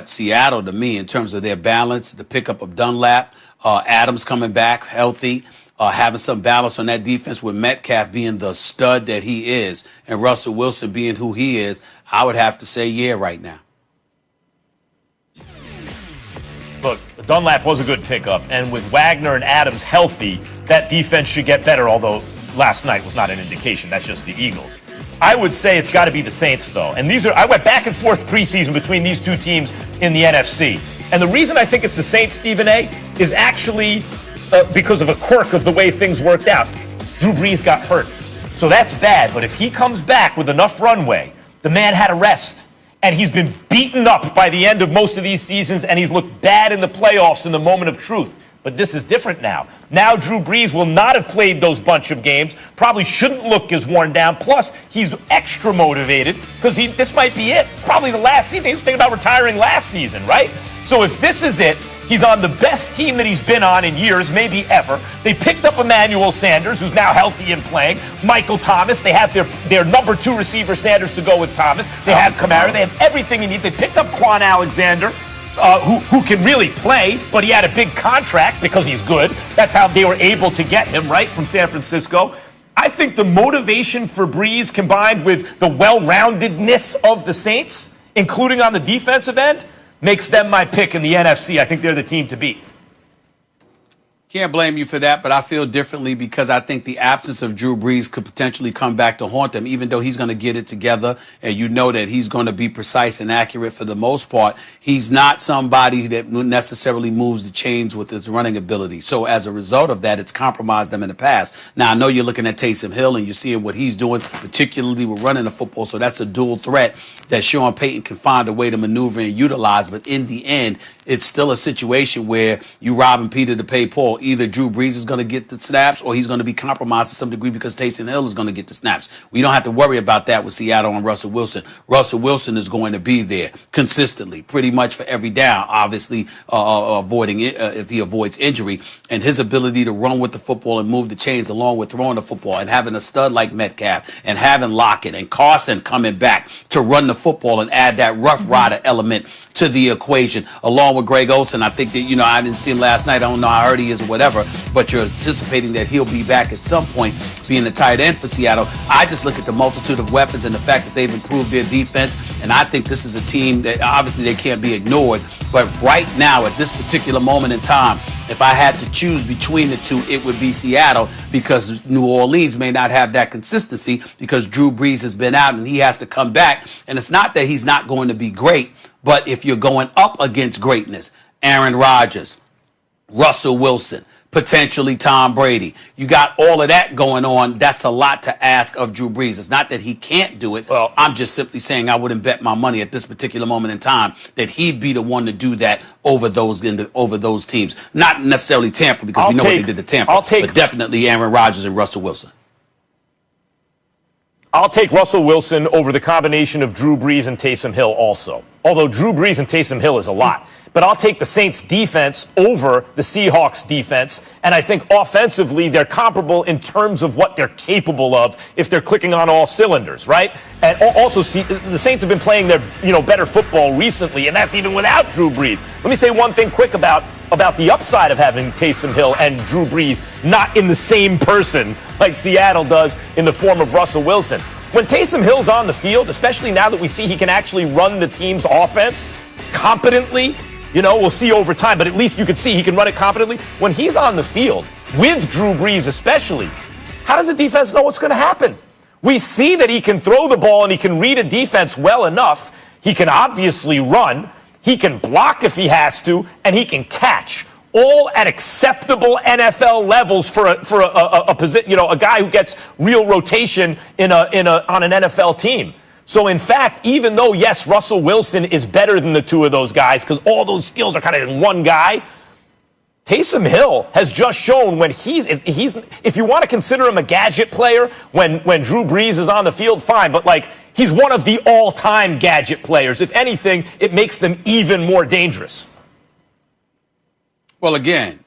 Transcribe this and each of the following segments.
But Seattle, to me, in terms of their balance, the pickup of Dunlap, Adams coming back healthy, having some balance on that defense with Metcalf being the stud that he is and Russell Wilson being who he is, I would have to say yeah right now. Look, Dunlap was a good pickup, and with Wagner and Adams healthy, that defense should get better, although last night was not an indication. That's just the Eagles. I would say it's got to be the Saints, though. And I went back and forth preseason between these two teams in the NFC. And the reason I think it's the Saints, Stephen A., is actually because of a quirk of the way things worked out. Drew Brees got hurt. So that's bad. But if he comes back with enough runway, the man had a rest. And he's been beaten up by the end of most of these seasons, and he's looked bad in the playoffs in the moment of truth. But this is different now. Now Drew Brees will not have played those bunch of games, probably shouldn't look as worn down. Plus, he's extra motivated because this might be it. Probably the last season. He was thinking about retiring last season, right? So if this is it, he's on the best team that he's been on in years, maybe ever. They picked up Emmanuel Sanders, who's now healthy and playing. Michael Thomas. They have their number 2 receiver, Sanders, to go with Thomas. They have Kamara. They have everything he needs. They picked up Quan Alexander, who can really play, but he had a big contract because he's good. That's how they were able to get him, right, from San Francisco. I think the motivation for Brees combined with the well-roundedness of the Saints, including on the defensive end, makes them my pick in the NFC. I think they're the team to beat. Can't blame you for that, but I feel differently because I think the absence of Drew Brees could potentially come back to haunt them, even though he's going to get it together. And you know that he's going to be precise and accurate for the most part. He's not somebody that necessarily moves the chains with his running ability. So as a result of that, it's compromised them in the past. Now, I know you're looking at Taysom Hill and you're seeing what he's doing, particularly with running the football. So that's a dual threat that Sean Payton can find a way to maneuver and utilize. But in the end, it's still a situation where you robbing Peter to pay Paul. Either Drew Brees is going to get the snaps or he's going to be compromised to some degree because Taysom Hill is going to get the snaps. We don't have to worry about that with Seattle and Russell Wilson. Russell Wilson is going to be there consistently, pretty much for every down, obviously avoiding it if he avoids injury. And his ability to run with the football and move the chains along with throwing the football and having a stud like Metcalf and having Lockett and Carson coming back to run the football and add that Rough Rider element to the equation, along with Greg Olsen. I think that, I didn't see him last night. I don't know how hurt he is or whatever, but you're anticipating that he'll be back at some point being the tight end for Seattle. I just look at the multitude of weapons and the fact that they've improved their defense, and I think this is a team that obviously they can't be ignored. But right now, at this particular moment in time, if I had to choose between the two, it would be Seattle because New Orleans may not have that consistency because Drew Brees has been out and he has to come back. And it's not that he's not going to be great, but if you're going up against greatness, Aaron Rodgers, Russell Wilson, potentially Tom Brady, you got all of that going on. That's a lot to ask of Drew Brees. It's not that he can't do it. Well, I'm just simply saying I wouldn't bet my money at this particular moment in time that he'd be the one to do that over those teams. Not necessarily Tampa because we know what they did to Tampa, but definitely Aaron Rodgers and Russell Wilson. I'll take Russell Wilson over the combination of Drew Brees and Taysom Hill also. Although Drew Brees and Taysom Hill is a lot. But I'll take the Saints defense over the Seahawks defense. And I think offensively, they're comparable in terms of what they're capable of if they're clicking on all cylinders, right? And also, the Saints have been playing their, better football recently, and that's even without Drew Brees. Let me say one thing quick about the upside of having Taysom Hill and Drew Brees not in the same person like Seattle does in the form of Russell Wilson. When Taysom Hill's on the field, especially now that we see he can actually run the team's offense competently, we'll see over time, but at least you can see he can run it competently. When he's on the field, with Drew Brees especially, how does the defense know what's going to happen? We see that he can throw the ball and he can read a defense well enough. He can obviously run. He can block if he has to, and he can catch. All at acceptable NFL levels for a position, a guy who gets real rotation on an NFL team. So, in fact, even though, yes, Russell Wilson is better than the two of those guys because all those skills are kind of in one guy, Taysom Hill has just shown when he's if you want to consider him a gadget player, when Drew Brees is on the field, fine. But, he's one of the all-time gadget players. If anything, it makes them even more dangerous. Well, again,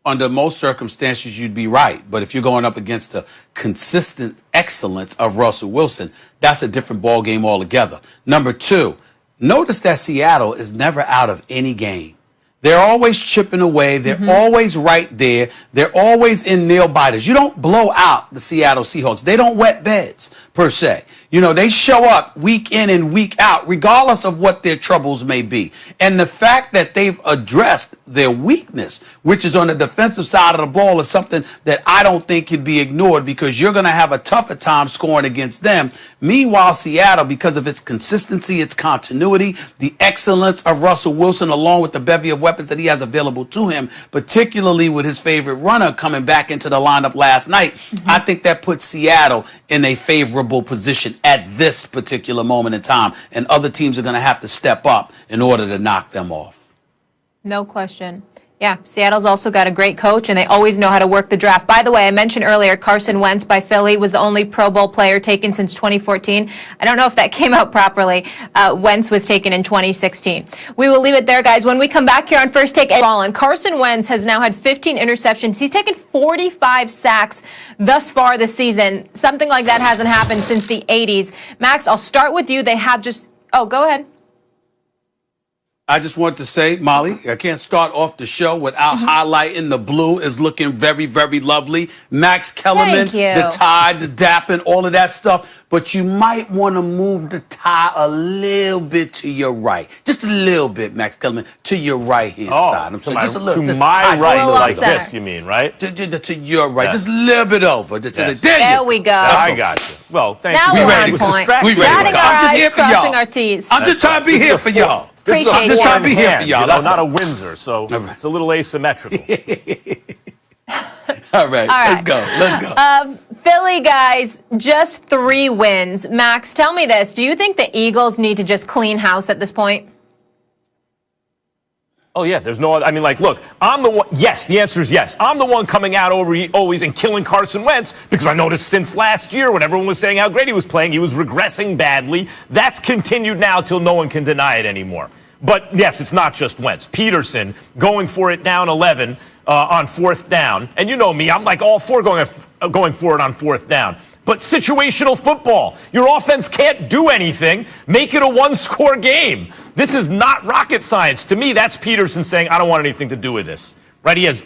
under most circumstances, you'd be right. But if you're going up against the consistent excellence of Russell Wilson, that's a different ballgame altogether. Number two, Notice that Seattle is never out of any game. They're always chipping away. They're always right there. They're always in nail biters. You don't blow out the Seattle Seahawks. They don't wet beds, per se. You know, they show up week in and week out, regardless of what their troubles may be. And the fact that they've addressed their weakness, which is on the defensive side of the ball, is something that I don't think can be ignored, because you're going to have a tougher time scoring against them. Meanwhile, Seattle, because of its consistency, its continuity, the excellence of Russell Wilson, along with the bevy of weapons that he has available to him, particularly with his favorite runner coming back into the lineup last night, I think that puts Seattle in a favorable position at this particular moment in time. And other teams are going to have to step up in order to knock them off. No question. Yeah, Seattle's also got a great coach, and they always know how to work the draft. By the way, I mentioned earlier Carson Wentz by Philly was the only Pro Bowl player taken since 2014. I don't know if that came out properly. Wentz was taken in 2016. We will leave it there, guys. When we come back here on First Take, Carson Wentz has now had 15 interceptions. He's taken 45 sacks thus far this season. Something like that hasn't happened since the 80s. Max, I'll start with you. They have just... Oh, go ahead. I just want to say, Molly, I can't start off the show without highlighting the blue is looking very, very lovely. Max Kellerman, the tie, the dapping, all of that stuff. But you might want to move the tie a little bit to your right. Just a little bit, Max Kellerman, to your right-hand side. I'm saying just a little. To my right, like this, you mean, right? To your right. Just a little bit over. There we go. I got you. Well, thank you. Now we're on point. We ready. I'm just here for y'all. Crossing our T's. I'm just trying to be here for y'all. I'm just trying to be here for y'all. You know, not a Windsor, so it's a little asymmetrical. All right, let's go. Philly, guys, just 3 wins. Max, tell me this. Do you think the Eagles need to just clean house at this point? Oh, yeah, there's no other. I mean, like, look, I'm the one. Yes, the answer is yes. I'm the one coming out always and killing Carson Wentz, because I noticed since last year when everyone was saying how great he was playing, he was regressing badly. That's continued now till no one can deny it anymore. But, yes, it's not just Wentz. Peterson going for it down 11 on 4th down. And you know me, I'm like all for going for it on 4th down. But situational football, your offense can't do anything. Make it a 1-score game. This is not rocket science. To me, that's Peterson saying, I don't want anything to do with this. Right? He has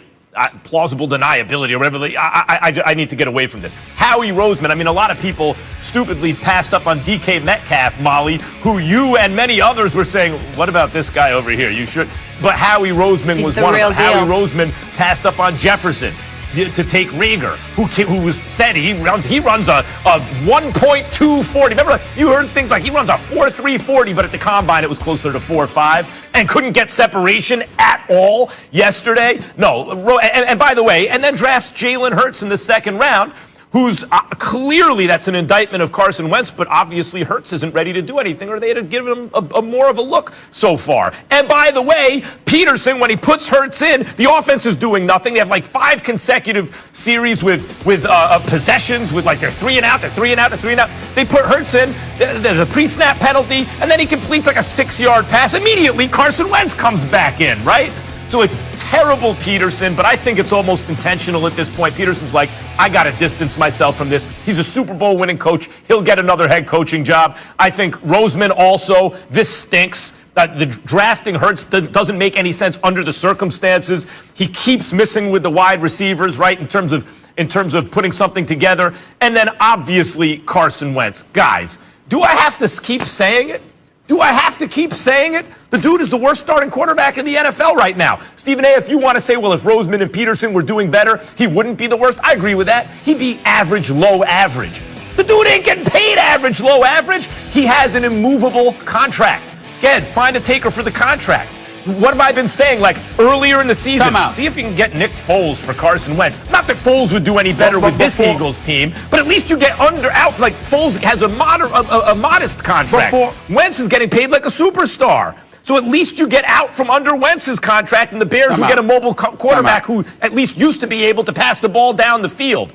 plausible deniability or whatever. I need to get away from this. Howie Roseman, I mean, a lot of people stupidly passed up on DK Metcalf, Molly, who you and many others were saying, what about this guy over here? You should. But Howie Roseman was one of them. Howie Roseman passed up on Jefferson to take Rager, who was said he runs a 1.240. Remember, you heard things like he runs a 4.340, but at the combine it was closer to 4.5 and couldn't get separation at all yesterday. No, and by the way, and then drafts Jalen Hurts in the 2nd round, who's clearly that's an indictment of Carson Wentz, but obviously Hurts isn't ready to do anything, or they'd have given him a more of a look so far. And by the way, Peterson, when he puts Hurts in, the offense is doing nothing. They have like 5 consecutive series with possessions with like they're 3 and out, they're 3 and out, they're 3 and out. They put Hurts in, there's a pre-snap penalty, and then he completes like a 6-yard pass. Immediately, Carson Wentz comes back in, right? So it's terrible Peterson, but I think it's almost intentional at this point. Peterson's like, I got to distance myself from this. He's a Super Bowl winning coach. He'll get another head coaching job. I think Roseman also, this stinks. The drafting Hurts doesn't make any sense under the circumstances. He keeps missing with the wide receivers, right, in terms of putting something together. And then obviously Carson Wentz. Guys, do I have to keep saying it? Do I have to keep saying it? The dude is the worst starting quarterback in the NFL right now. Stephen A., if you want to say, well, if Roseman and Peterson were doing better, he wouldn't be the worst, I agree with that. He'd be average, low average. The dude ain't getting paid average, low average. He has an immovable contract. Again, find a taker for the contract. What have I been saying, like, earlier in the season? See if you can get Nick Foles for Carson Wentz. Not that Foles would do any better with this Eagles team, but at least you get out. Like, Foles has a modest contract. Wentz is getting paid like a superstar. So at least you get out from under Wentz's contract, and the Bears will get a mobile quarterback who at least used to be able to pass the ball down the field.